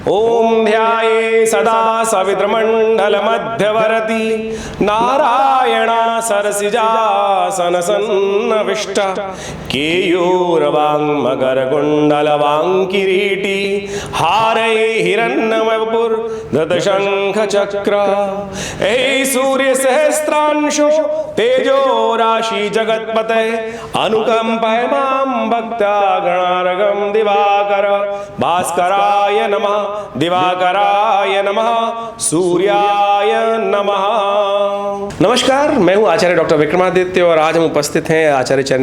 ओम ध्याये सदा सवित्रमंडल मध्यवर्ती नारायणा सरसिजासन सन्नविष्ट केयूरवांग मकर कुंडल वांग किरीटी हारे हिरण्यमपुर धत शंख चक्र ऐ सूर्य सहस्त्रांशो तेजो राशि जगतपते अनुकंपय मां भक्ता गणार्गम दिवाकर भास्कराय नमः दिवाकराय नमः सूर्याय नमः। नमस्कार, मैं हूं आचार्य डॉक्टर विक्रमादित्य और आज हम उपस्थित हैं आचार्य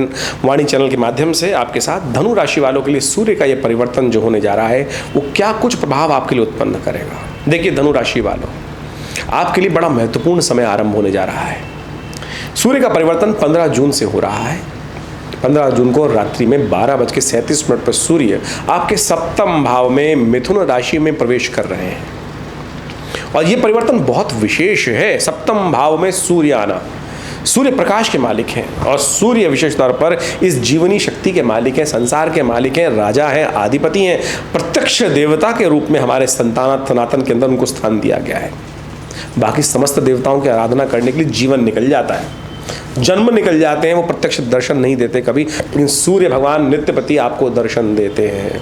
वाणी चैनल के माध्यम से आपके साथ धनु राशि वालों के लिए सूर्य का यह परिवर्तन जो होने जा रहा है वो क्या कुछ प्रभाव आपके लिए उत्पन्न करेगा। देखिए धनु राशि वालों, आपके लिए बड़ा महत्वपूर्ण समय आरंभ होने जा रहा है। सूर्य का परिवर्तन 15 जून से हो रहा है। 15 जून को रात्रि में 12:37 पर सूर्य आपके सप्तम भाव में मिथुन राशि में प्रवेश कर रहे हैं और यह परिवर्तन बहुत विशेष है। सप्तम भाव में सूर्य आना, सूर्य प्रकाश के मालिक हैं और सूर्य विशेष तौर पर इस जीवनी शक्ति के मालिक हैं, संसार के मालिक हैं, राजा हैं, आधिपति हैं, प्रत्यक्ष देवता के रूप में हमारे सनातन के अंदर उनको स्थान दिया गया है। बाकी समस्त देवताओं की आराधना करने के लिए जीवन निकल जाता है, जन्म निकल जाते हैं, वो प्रत्यक्ष दर्शन नहीं देते कभी, लेकिन सूर्य भगवान नित्यपति आपको दर्शन देते हैं।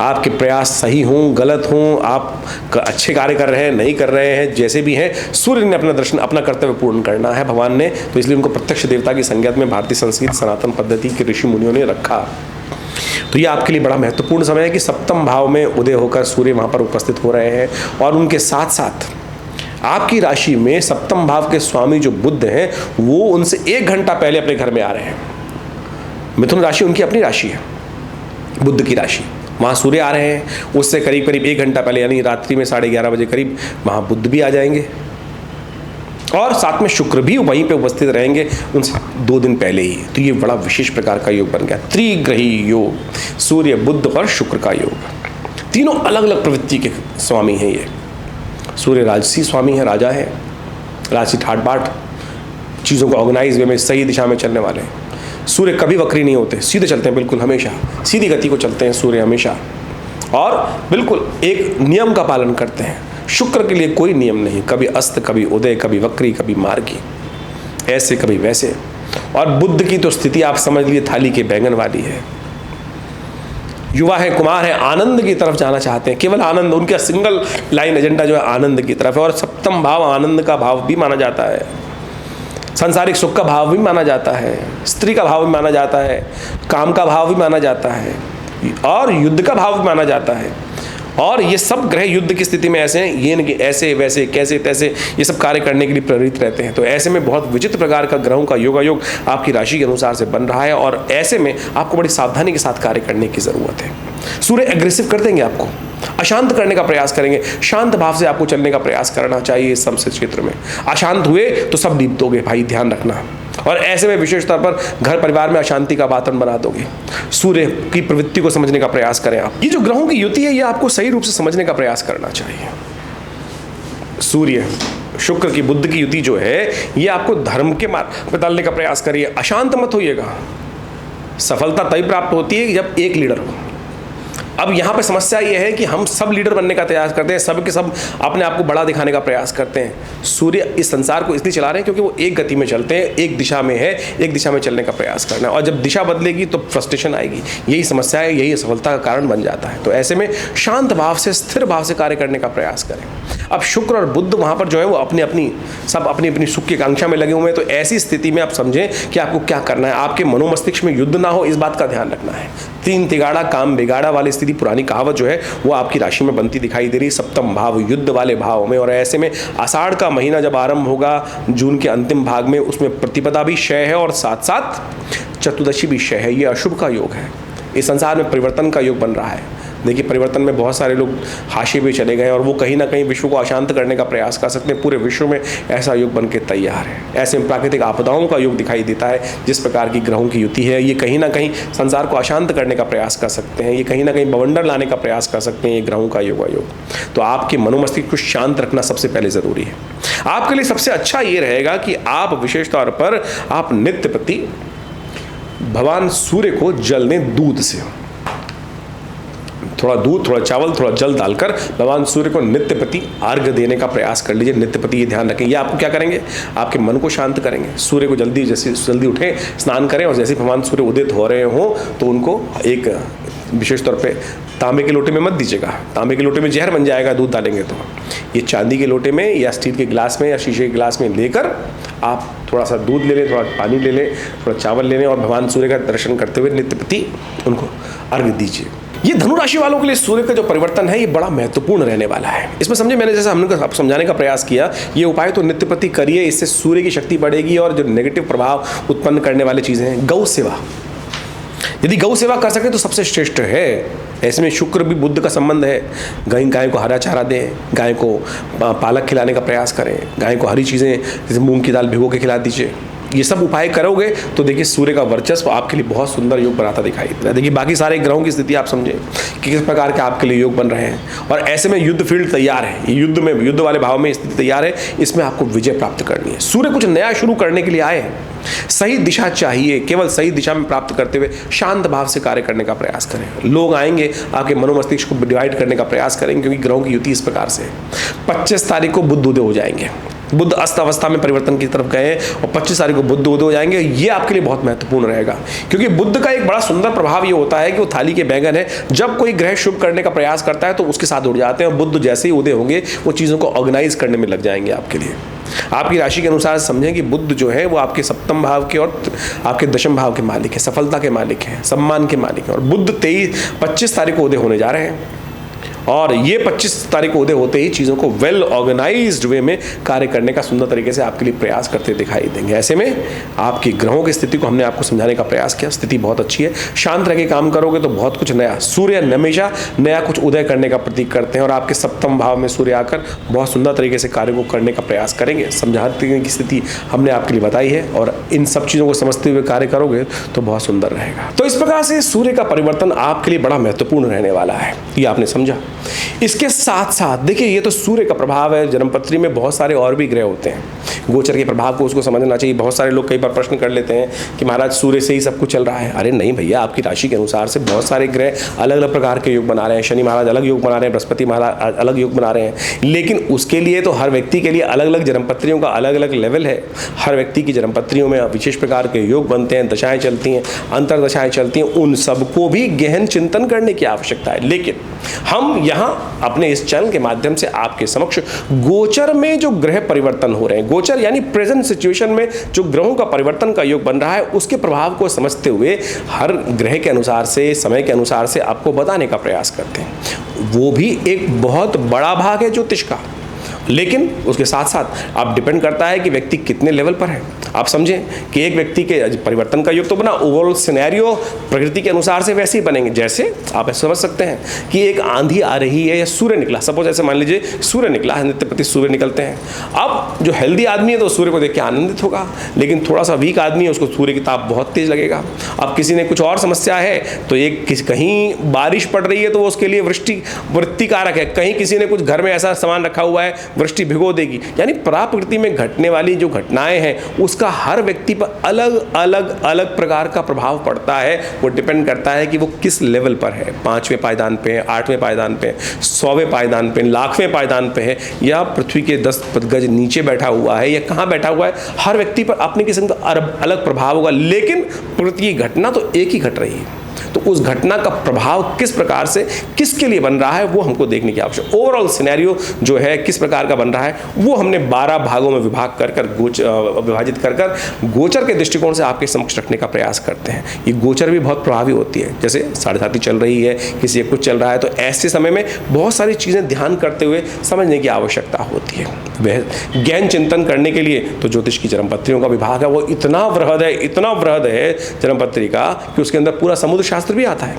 आपके प्रयास सही हों गलत हों, आप अच्छे कार्य कर रहे हैं नहीं कर रहे हैं, जैसे भी हैं, सूर्य ने अपना दर्शन अपना कर्तव्य पूर्ण करना है भगवान ने, तो इसलिए उनको प्रत्यक्ष देवता की संज्ञा में भारतीय संस्कृत सनातन पद्धति के ऋषि मुनियों ने रखा। तो ये आपके लिए बड़ा महत्वपूर्ण समय है कि सप्तम भाव में उदय होकर सूर्य वहाँ पर उपस्थित हो रहे हैं और उनके साथ साथ आपकी राशि में सप्तम भाव के स्वामी जो बुध हैं वो उनसे 1 घंटा पहले अपने घर में आ रहे हैं। मिथुन राशि उनकी अपनी राशि है, बुध की राशि, वहाँ सूर्य आ रहे हैं, उससे करीब करीब 1 घंटा पहले यानी रात्रि में 11:30 बजे करीब वहाँ बुध भी आ जाएंगे और साथ में शुक्र भी वहीं पे उपस्थित रहेंगे उनसे 2 दिन पहले ही। तो ये बड़ा विशेष प्रकार का योग बन गया, त्रिग्रही योग, सूर्य बुध और शुक्र का योग। तीनों अलग अलग प्रवृत्ति के स्वामी हैं ये। सूर्य राजसी स्वामी है, राजा है, राजसी ठाट बाट, चीज़ों को ऑर्गेनाइज वे में सही दिशा में चलने वाले हैं। सूर्य कभी वक्री नहीं होते, सीधे चलते हैं, बिल्कुल हमेशा सीधी गति को चलते हैं सूर्य हमेशा, और बिल्कुल एक नियम का पालन करते हैं। शुक्र के लिए कोई नियम नहीं, कभी अस्त कभी उदय, कभी वक्री कभी मार्गी, ऐसे कभी वैसे। और बुध की तो स्थिति आप समझ लिए थाली के बैंगन वाली है। युवा है, कुमार है, आनंद की तरफ जाना चाहते हैं, केवल आनंद, उनका सिंगल लाइन एजेंडा जो है आनंद की तरफ है। और सप्तम भाव आनंद का भाव भी माना जाता है, सांसारिक सुख का भाव भी माना जाता है, स्त्री का भाव भी माना जाता है, काम का भाव भी माना जाता है और युद्ध का भाव भी माना जाता है। और ये सब ग्रह युद्ध की स्थिति में ऐसे हैं, ये नहीं कि ऐसे वैसे कैसे तैसे ये सब कार्य करने के लिए प्रेरित रहते हैं। तो ऐसे में बहुत विचित्र प्रकार का ग्रहों का योगायोग आपकी राशि के अनुसार से बन रहा है और ऐसे में आपको बड़ी सावधानी के साथ कार्य करने की ज़रूरत है। सूर्य एग्रेसिव कर देंगे, आपको अशांत करने का प्रयास करेंगे, शांत भाव से आपको चलने का प्रयास करना चाहिए इस समस्त क्षेत्र में। अशांत हुए तो सब डीप दोगे भाई, ध्यान रखना। और ऐसे में विशेष तौर पर घर परिवार में अशांति का वातावरण बना दोगे। सूर्य की प्रवृत्ति को समझने का प्रयास करें आप। ये जो ग्रहों की युति है ये आपको सही रूप से समझने का प्रयास करना चाहिए। सूर्य शुक्र की बुध की युति जो है ये आपको धर्म के मार्ग पर डालने का प्रयास करिए। अशांत मत होइएगा। सफलता तभी प्राप्त होती है जब एक लीडर हो। अब यहाँ पे समस्या ये है कि हम सब लीडर बनने का प्रयास करते हैं, सब के सब अपने आप को बड़ा दिखाने का प्रयास करते हैं। सूर्य इस संसार को इसलिए चला रहे हैं क्योंकि वो एक गति में चलते हैं, एक दिशा में है, एक दिशा में चलने का प्रयास करना है। और जब दिशा बदलेगी तो फ्रस्ट्रेशन आएगी, यही समस्या है, यही सफलता का कारण बन जाता है। तो ऐसे में शांत भाव से स्थिर भाव से कार्य करने का प्रयास करें। अब शुक्र और बुध वहाँ पर जो है वो अपनी अपनी सुख की आकांक्षा में लगे हुए हैं। तो ऐसी स्थिति में आप समझें कि आपको क्या करना है। आपके मनोमस्तिष्क में युद्ध ना हो इस बात का ध्यान रखना है। 3 तिगाड़ा काम बिगाड़ा वाली स्थिति, पुरानी कहावत जो है वो आपकी राशि में बनती दिखाई दे रही, सप्तम भाव युद्ध वाले भाव में। और ऐसे में आषाढ़ का महीना जब आरंभ होगा जून के अंतिम भाग में, उसमें प्रतिपदा भी क्षय है और साथ साथ चतुर्दशी भी क्षय है। ये अशुभ का योग है। इस संसार में परिवर्तन का योग बन रहा है। देखिए परिवर्तन में बहुत सारे लोग हाशिए पे चले गए और वो कहीं ना कहीं विश्व को अशांत करने का प्रयास कर सकते हैं। पूरे विश्व में ऐसा योग बन के तैयार है। ऐसे में प्राकृतिक आपदाओं का योग दिखाई देता है। जिस प्रकार की ग्रहों की युति है ये कहीं ना कहीं संसार को अशांत करने का प्रयास कर सकते हैं। ये कहीं ना कहीं बवंडर लाने का प्रयास कर सकते हैं ये ग्रहों का योग। तो आपके मनोमस्तिष्क को शांत रखना सबसे पहले ज़रूरी है। आपके लिए सबसे अच्छा ये रहेगा कि आप विशेष तौर पर आप नित्य प्रति भगवान सूर्य को जल दें दूध से। थोड़ा दूध, थोड़ा चावल, थोड़ा जल डालकर भगवान सूर्य को नित्य प्रति अर्घ्य देने का प्रयास कर लीजिए। नित्य प्रति ये ध्यान रखें, ये आपको क्या करेंगे, आपके मन को शांत करेंगे। सूर्य को जल्दी जल्दी उठें, स्नान करें, और जैसे भगवान सूर्य उदित हो रहे हों तो उनको एक विशेष तौर पे तांबे के लोटे में मत दीजिएगा, तांबे के लोटे में जहर बन जाएगा दूध डालेंगे तो। ये चांदी के लोटे में या स्टील के गिलास में या शीशे के गिलास में लेकर आप थोड़ा सा दूध ले लें, थोड़ा पानी ले लें, थोड़ा चावल ले लें, और भगवान सूर्य का दर्शन करते हुए नित्य प्रति उनको अर्घ्य दीजिए। ये धनु राशि वालों के लिए सूर्य का जो परिवर्तन है ये बड़ा महत्वपूर्ण रहने वाला है। इसमें समझे, मैंने जैसे हमने आपको समझाने का प्रयास किया, ये उपाय तो नित्य प्रति करिए, इससे सूर्य की शक्ति बढ़ेगी और जो नेगेटिव प्रभाव उत्पन्न करने वाली चीज़ें हैं, गौ सेवा, यदि गौ सेवा कर सके तो सबसे श्रेष्ठ है। ऐसे में शुक्र भी बुध का संबंध है। गाय को हरा चारा दें, गाय को पालक खिलाने का प्रयास करें, गाय को हरी चीज़ें जैसे मूंग की दाल भिगो के खिला दीजिए। ये सब उपाय करोगे तो देखिए सूर्य का वर्चस्व आपके लिए बहुत सुंदर योग बनाता दिखाई देता है। देखिए बाकी सारे ग्रहों की स्थिति आप समझें कि किस प्रकार के आपके लिए योग बन रहे हैं, और ऐसे में युद्ध फील्ड तैयार है, युद्ध वाले भाव में स्थिति तैयार है, इसमें आपको विजय प्राप्त करनी है। सूर्य कुछ नया शुरू करने के लिए आए हैं, सही दिशा चाहिए, केवल सही दिशा में प्राप्त करते हुए शांत भाव से कार्य करने का प्रयास करें। लोग आएंगे आपके मनोमस्तिष्क को डिवाइड करने का प्रयास करेंगे, क्योंकि ग्रहों की युति इस प्रकार से 25 तारीख को बुध उदय हो जाएंगे, बुध अस्त अवस्था में परिवर्तन की तरफ गए और 25 तारीख को बुध उदय हो जाएंगे। ये आपके लिए बहुत महत्वपूर्ण रहेगा, क्योंकि बुध का एक बड़ा सुंदर प्रभाव ये होता है कि वो थाली के बैंगन है, जब कोई ग्रह शुभ करने का प्रयास करता है तो उसके साथ उड़ जाते हैं, और बुध जैसे ही उदय होंगे वो चीज़ों को ऑर्गेनाइज करने में लग जाएंगे आपके लिए। आपकी राशि के अनुसार समझें कि बुध जो है वो आपके सप्तम भाव के और आपके दशम भाव के मालिक है, सफलता के मालिक हैं, सम्मान के मालिक हैं, और बुध 25 तारीख को उदय होने जा रहे हैं, और ये 25 तारीख को उदय होते ही चीज़ों को वेल ऑर्गेनाइज्ड वे में कार्य करने का सुंदर तरीके से आपके लिए प्रयास करते दिखाई देंगे। ऐसे में आपकी ग्रहों की स्थिति को हमने आपको समझाने का प्रयास किया, स्थिति बहुत अच्छी है। शांत रह के काम करोगे तो बहुत कुछ नया, सूर्य हमेशा नया कुछ उदय करने का प्रतीक करते हैं, और आपके सप्तम भाव में सूर्य आकर बहुत सुंदर तरीके से कार्य को करने का प्रयास करेंगे। समझाने की स्थिति हमने आपके लिए बताई है, और इन सब चीज़ों को समझते हुए कार्य करोगे तो बहुत सुंदर रहेगा। तो इस प्रकार से सूर्य का परिवर्तन आपके लिए बड़ा महत्वपूर्ण रहने वाला है, ये आपने समझा। इसके साथ साथ देखिए, ये तो सूर्य का प्रभाव है, जन्मपत्री में बहुत सारे और भी ग्रह होते हैं, गोचर के प्रभाव को उसको समझना चाहिए। बहुत सारे लोग कई बार प्रश्न कर लेते हैं कि महाराज सूर्य से ही सब कुछ चल रहा है। अरे नहीं भैया, आपकी राशि के अनुसार से बहुत सारे ग्रह अलग अलग प्रकार के योग बना रहे हैं। शनि महाराज अलग योग बना रहे हैं, बृहस्पति महाराज अलग योग बना रहे हैं, लेकिन उसके लिए तो हर व्यक्ति के लिए अलग अलग जन्मपत्रियों का अलग अलग लेवल है। हर व्यक्ति की जन्मपत्रियों में विशेष प्रकार के योग बनते हैं, दशाएं चलती हैं, अंतरदशाएं चलती हैं, उन सबको भी गहन चिंतन करने की आवश्यकता है। लेकिन हम यहाँ अपने इस चैनल के माध्यम से आपके समक्ष गोचर में जो ग्रह परिवर्तन हो रहे हैं, गोचर यानी प्रेजेंट सिचुएशन में जो ग्रहों का परिवर्तन का योग बन रहा है, उसके प्रभाव को समझते हुए हर ग्रह के अनुसार से, समय के अनुसार से आपको बताने का प्रयास करते हैं। वो भी एक बहुत बड़ा भाग है ज्योतिष का, लेकिन उसके साथ साथ आप डिपेंड करता है कि व्यक्ति कितने लेवल पर है। आप समझें कि एक व्यक्ति के परिवर्तन का योग तो बना, ओवरऑल सिनेरियो प्रकृति के अनुसार से वैसे ही बनेंगे। जैसे आप समझ सकते हैं कि एक आंधी आ रही है या सूर्य निकला, सपोज ऐसे मान लीजिए सूर्य निकला है, नित्य प्रति सूर्य निकलते हैं। अब जो हेल्दी आदमी है तो सूर्य को देख के आनंदित होगा, लेकिन थोड़ा सा वीक आदमी है उसको सूर्य की ताप बहुत तेज लगेगा। अब किसी ने कुछ और समस्या है तो एक कहीं बारिश पड़ रही है तो उसके लिए वृत्तिकारक है, कहीं किसी ने कुछ घर में ऐसा सामान रखा हुआ है वृष्टि भिगो देगी। यानी प्रकृति में घटने वाली जो घटनाएं हैं उसका हर व्यक्ति पर अलग अलग अलग प्रकार का प्रभाव पड़ता है। वो डिपेंड करता है कि वो किस लेवल पर है, 5वें पायदान पे, 8वें पायदान पे, 100वें पायदान पे, लाखवें पायदान पे है, या पृथ्वी के 10 गज नीचे बैठा हुआ है, या कहाँ बैठा हुआ है। हर व्यक्ति पर अपने किस्म का अलग प्रभाव होगा, लेकिन प्रकृति की घटना तो एक ही घट रही है। तो उस घटना का प्रभाव किस प्रकार से किसके लिए बन रहा है वो हमको देखने की आवश्यकता। ओवरऑल सिनेरियो जो है किस प्रकार का बन रहा है वो हमने 12 भागों में विभाजित कर गोचर के दृष्टिकोण से आपके समक्ष रखने का प्रयास करते हैं। ये गोचर भी बहुत प्रभावी होती है, जैसे 7.5 चल रही है, किसी एक कुछ चल रहा है, तो ऐसे समय में बहुत सारी चीज़ें ध्यान करते हुए समझने की आवश्यकता होती है। वह ज्ञान चिंतन करने के लिए तो ज्योतिष की जन्मपत्रियों का विभाग है, वो इतना वृहद है जन्मपत्री का कि उसके अंदर पूरा समुद्र शास्त्र भी आता है,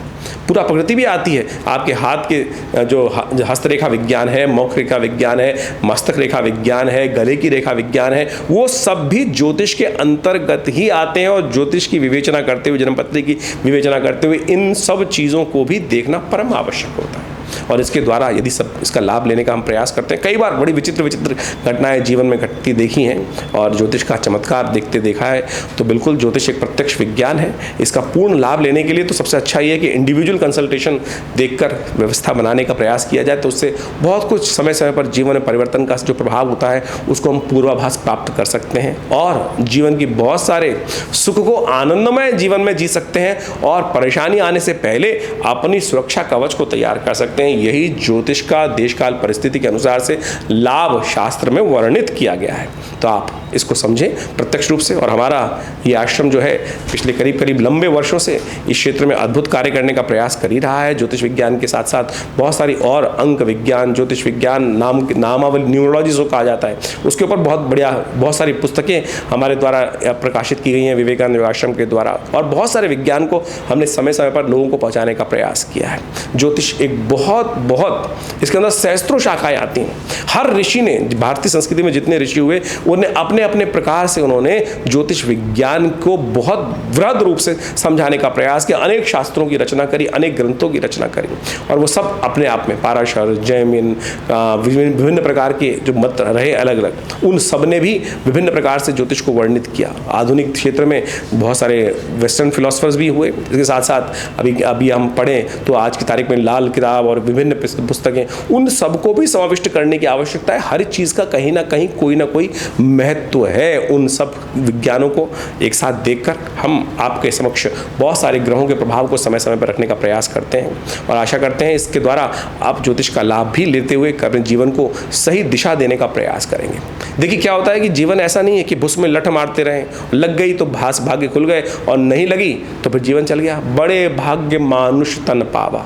पूरा प्रकृति भी आती है। आपके हाथ के जो हस्तरेखा विज्ञान है, मौख रेखा विज्ञान है, मस्तक रेखा विज्ञान है, गले की रेखा विज्ञान है, वो सब भी ज्योतिष के अंतर्गत ही आते हैं। और ज्योतिष की विवेचना करते हुए, जन्मपत्री की विवेचना करते हुए इन सब चीज़ों को भी देखना परम आवश्यक होता है। और इसके द्वारा यदि सब इसका लाभ लेने का हम प्रयास करते हैं, कई बार बड़ी विचित्र विचित्र घटनाएं जीवन में घटती देखी हैं और ज्योतिष का चमत्कार देखा है, तो बिल्कुल ज्योतिष एक प्रत्यक्ष विज्ञान है। इसका पूर्ण लाभ लेने के लिए तो सबसे अच्छा ये है कि इंडिविजुअल कंसल्टेशन देखकर व्यवस्था बनाने का प्रयास किया जाए, तो उससे बहुत कुछ समय समय पर जीवन में परिवर्तन का जो प्रभाव होता है उसको हम पूर्वाभास प्राप्त कर सकते हैं और जीवन की बहुत सारे सुख को आनंदमय जीवन में जी सकते हैं और परेशानी आने से पहले अपनी सुरक्षा कवच को तैयार कर सकते हैं। यही ज्योतिष का देशकाल परिस्थिति के अनुसार से लाभ शास्त्र में वर्णित किया गया है। तो आप इसको समझें प्रत्यक्ष रूप से। और हमारा ये आश्रम जो है पिछले करीब लंबे वर्षों से इस क्षेत्र में अद्भुत कार्य करने का प्रयास कर ही रहा है। ज्योतिष विज्ञान के साथ साथ बहुत सारी और अंक विज्ञान, ज्योतिष विज्ञान नामावली, न्यूमरोलॉजी जो कहा जाता है, उसके ऊपर बहुत सारी पुस्तकें हमारे द्वारा प्रकाशित की गई हैं विवेकानंद योगाश्रम के द्वारा, और बहुत सारे विज्ञान को हमने समय समय पर लोगों को पहुंचाने का प्रयास किया है। ज्योतिष एक बहुत इसके अंदर सहस्त्रों शाखाएं आती हैं। हर ऋषि ने, भारतीय संस्कृति में जितने ऋषि हुए, उन्हें अपने अपने प्रकार से उन्होंने ज्योतिष विज्ञान को बहुत वृहद रूप से समझाने का प्रयास किया। अनेक शास्त्रों की रचना करी, अनेक ग्रंथों की रचना करी, और वो सब अपने आप में पाराशर, जैमिन, विभिन्न प्रकार के जो मत रहे अलग अलग, उन सब ने भी विभिन्न प्रकार से ज्योतिष को वर्णित किया। आधुनिक क्षेत्र में बहुत सारे वेस्टर्न फिलोसफर्स भी हुए। इसके साथ साथ अभी हम पढ़ें तो आज की तारीख में लाल किताब और विभिन्न पुस्तकें, उन सबको भी समाविष्ट करने की आवश्यकता है। हर चीज़ का कहीं ना कहीं कोई ना कोई महत्व है। उन सब विज्ञानों को एक साथ देखकर हम आपके समक्ष बहुत सारे ग्रहों के प्रभाव को समय समय पर रखने का प्रयास करते हैं और आशा करते हैं इसके द्वारा आप ज्योतिष का लाभ भी लेते हुए अपने जीवन को सही दिशा देने का प्रयास करेंगे। देखिए क्या होता है कि जीवन ऐसा नहीं है कि भुस में लठ मारते रहें, लग गई तो भाग्य खुल गए और नहीं लगी तो फिर जीवन चल गया। बड़े भाग्य मानुष तन पावा,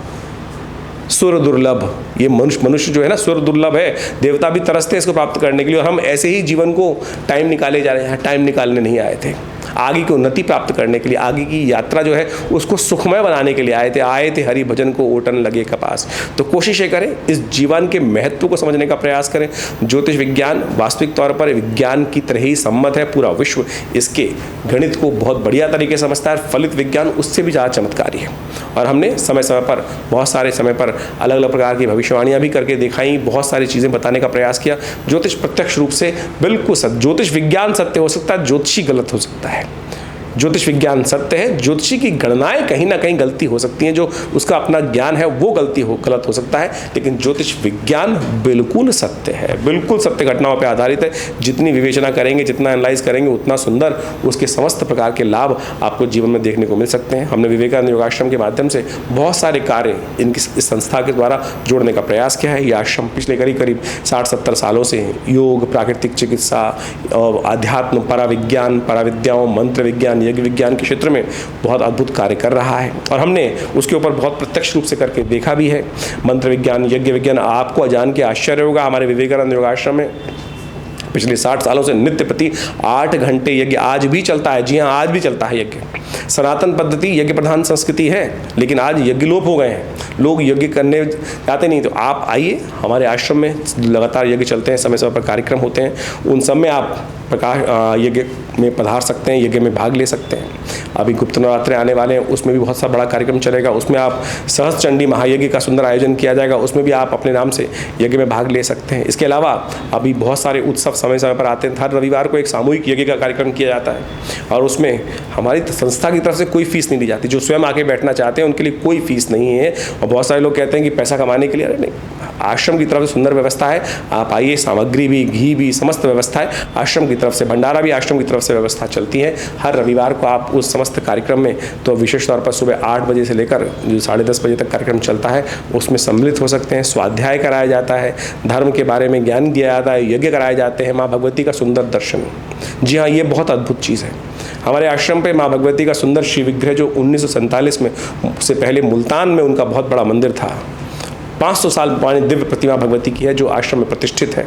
सुर दुर्लभ। ये मनुष्य जो है ना, सुर दुर्लभ है, देवता भी तरसते हैं इसको प्राप्त करने के लिए, और हम ऐसे ही जीवन को टाइम निकाले जा रहे हैं। टाइम निकालने नहीं आए थे, आगे की उन्नति प्राप्त करने के लिए, आगे की यात्रा जो है उसको सुखमय बनाने के लिए आए थे हरि भजन को ओटन लगे कपास। तो कोशिश ये करें, इस जीवन के महत्व को समझने का प्रयास करें। ज्योतिष विज्ञान वास्तविक तौर पर विज्ञान की तरह ही सम्मत है। पूरा विश्व इसके गणित को बहुत बढ़िया तरीके से समझता है। फलित विज्ञान उससे भी ज़्यादा चमत्कारी है। और हमने समय समय पर बहुत सारे समय पर अलग अलग प्रकार की भविष्यवाणियाँ भी करके दिखाई, बहुत सारी चीज़ें बताने का प्रयास किया। ज्योतिष प्रत्यक्ष रूप से बिल्कुल सत्य, ज्योतिष विज्ञान सत्य हो सकता है, ज्योतिषी गलत हो सकता है। ज्योतिष विज्ञान सत्य है, ज्योतिषी की गणनाएं कहीं ना कहीं गलती हो सकती हैं, जो उसका अपना ज्ञान है वो गलत हो सकता है, लेकिन ज्योतिष विज्ञान बिल्कुल सत्य है, बिल्कुल सत्य घटनाओं पर आधारित है। जितनी विवेचना करेंगे, जितना एनालाइज करेंगे, उतना सुंदर उसके समस्त प्रकार के लाभ आपको जीवन में देखने को मिल सकते हैं। हमने विवेकानंद योगाश्रम के माध्यम से बहुत सारे कार्य इस संस्था के द्वारा जोड़ने का प्रयास किया है। ये आश्रम पिछले करीब 60-70 सालों से योग, प्राकृतिक चिकित्सा, आध्यात्म, पराविज्ञान, पराविद्याओं, मंत्र विज्ञान, यज्ञ विज्ञान के क्षेत्र में बहुत अद्भुत कार्य कर रहा है, और हमने उसके ऊपर बहुत प्रत्यक्ष रूप से करके देखा भी है। मंत्र विज्ञान, यज्ञ विज्ञान, आपको जान के आश्चर्य होगा, हमारे विवेकानंद योगाश्रम में पिछले 60 सालों से नित्य प्रति 8 घंटे यज्ञ आज भी चलता है। जी हाँ, आज भी चलता है यज्ञ। सनातन पद्धति यज्ञ प्रधान संस्कृति है, लेकिन आज यज्ञ लोप हो गए हैं, लोग यज्ञ करने जाते नहीं। तो आप आइए, हमारे आश्रम में लगातार यज्ञ चलते हैं, समय समय पर कार्यक्रम होते हैं, उन सब में आप यज्ञ में पधार सकते हैं, यज्ञ में भाग ले सकते हैं। अभी गुप्त नवरात्रे आने वाले हैं, उसमें भी बहुत सा बड़ा कार्यक्रम चलेगा। उसमें आप सहस्त्र चंडी महायज्ञ का सुंदर आयोजन किया जाएगा, उसमें भी आप अपने नाम से यज्ञ में भाग ले सकते हैं। इसके अलावा अभी बहुत सारे उत्सव समय समय पर आते हैं। हर रविवार को एक सामूहिक यज्ञ का कार्यक्रम किया जाता है, और उसमें हमारी संस्था की तरफ से कोई फीस नहीं दी जाती। जो स्वयं आके बैठना चाहते हैं उनके लिए कोई फीस नहीं है। और बहुत सारे लोग कहते हैं कि पैसा कमाने के लिए, अरे नहीं, आश्रम की तरफ से सुंदर व्यवस्था है। आप आइए, सामग्री भी, घी भी, समस्त व्यवस्था है आश्रम की तरफ से। भंडारा भी आश्रम की तरफ से व्यवस्था चलती है। हर रविवार को आप उस समस्त कार्यक्रम में, तो विशेष तौर पर सुबह 8 बजे से लेकर जो 10:30 बजे तक कार्यक्रम चलता है, उसमें सम्मिलित हो सकते हैं। स्वाध्याय कराया जाता है, धर्म के बारे में ज्ञान दिया जाता है, यज्ञ कराए जाते हैं, माँ भगवती का सुंदर दर्शन। जी हाँ, ये बहुत अद्भुत चीज़ है। हमारे आश्रम पे माँ भगवती का सुंदर श्री विग्रह, जो 1947 में से पहले मुल्तान में उनका बहुत बड़ा मंदिर था, 500 साल पुरानी दिव्य प्रतिमा भगवती की है, जो आश्रम में प्रतिष्ठित है।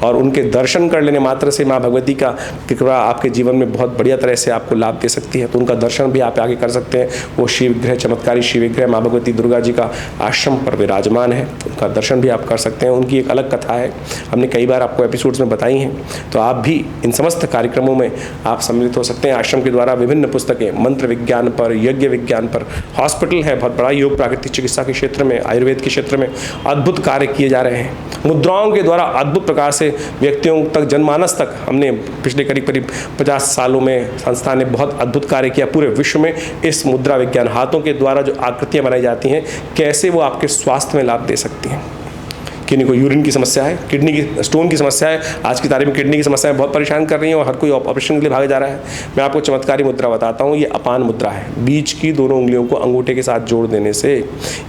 और उनके दर्शन कर लेने मात्र से माँ भगवती का कृपा आपके जीवन में बहुत बढ़िया तरह से आपको लाभ दे सकती है। तो उनका दर्शन भी आप आगे कर सकते हैं। वो शिव विग्रह, चमत्कारी शिव विग्रह माँ भगवती दुर्गा जी का आश्रम पर विराजमान है, उनका दर्शन भी आप कर सकते हैं। उनकी एक अलग कथा है, हमने कई बार आपको एपिसोड्स में बताई हैं। तो आप भी इन समस्त कार्यक्रमों में आप सम्मिलित हो सकते हैं। आश्रम के द्वारा विभिन्न पुस्तकें मंत्र विज्ञान पर, यज्ञ विज्ञान पर, हॉस्पिटल है बहुत बड़ा, योग प्राकृतिक चिकित्सा के क्षेत्र में, आयुर्वेद के क्षेत्र में अद्भुत कार्य किए जा रहे हैं। मुद्राओं के द्वारा अद्भुत प्रकार से व्यक्तियों तक, जनमानस तक हमने पिछले करीब 50 सालों में संस्था ने बहुत अद्भुत कार्य किया। पूरे विश्व में इस मुद्रा विज्ञान, हाथों के द्वारा जो आकृतियां बनाई जाती हैं, कैसे वो आपके स्वास्थ्य में लाभ दे सकती हैं। किन्हीं को यूरिन की समस्या है, किडनी की स्टोन की समस्या है, आज की तारीख में किडनी की समस्याएं बहुत परेशान कर रही हैं और हर कोई ऑपरेशन के लिए भागे जा रहा है। मैं आपको चमत्कारी मुद्रा बताता हूँ, ये अपान मुद्रा है। बीच की दोनों उंगलियों को अंगूठे के साथ जोड़ देने से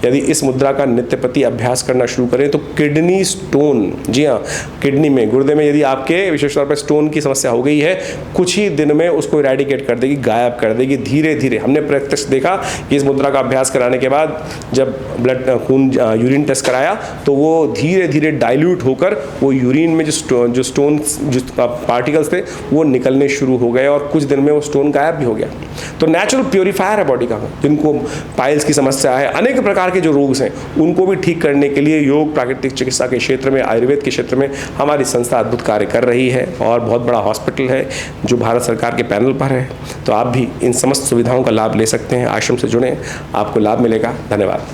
यदि इस मुद्रा का नित्य प्रति अभ्यास करना शुरू करें तो किडनी स्टोन, जी हाँ, किडनी में, गुर्दे में यदि आपके विशेष तौर पर स्टोन की समस्या हो गई है, कुछ ही दिन में उसको इरेडिकेट कर देगी, गायब कर देगी धीरे धीरे। हमने प्रत्यक्ष देखा कि इस मुद्रा का अभ्यास कराने के बाद जब ब्लड खून यूरिन टेस्ट कराया तो वो धीरे धीरे डाइल्यूट होकर वो यूरिन में जो स्टोन जो पार्टिकल्स थे वो निकलने शुरू हो गए और कुछ दिन में वो स्टोन गायब भी हो गया। तो नेचुरल प्योरीफायर है बॉडी का। जिनको पाइल्स की समस्या है, अनेक प्रकार के जो रोग हैं, उनको भी ठीक करने के लिए योग प्राकृतिक चिकित्सा के क्षेत्र में, आयुर्वेद के क्षेत्र में हमारी संस्था अद्भुत कार्य कर रही है और बहुत बड़ा हॉस्पिटल है जो भारत सरकार के पैनल पर है। तो आप भी इन समस्त सुविधाओं का लाभ ले सकते हैं। आश्रम से जुड़ें, आपको लाभ मिलेगा। धन्यवाद।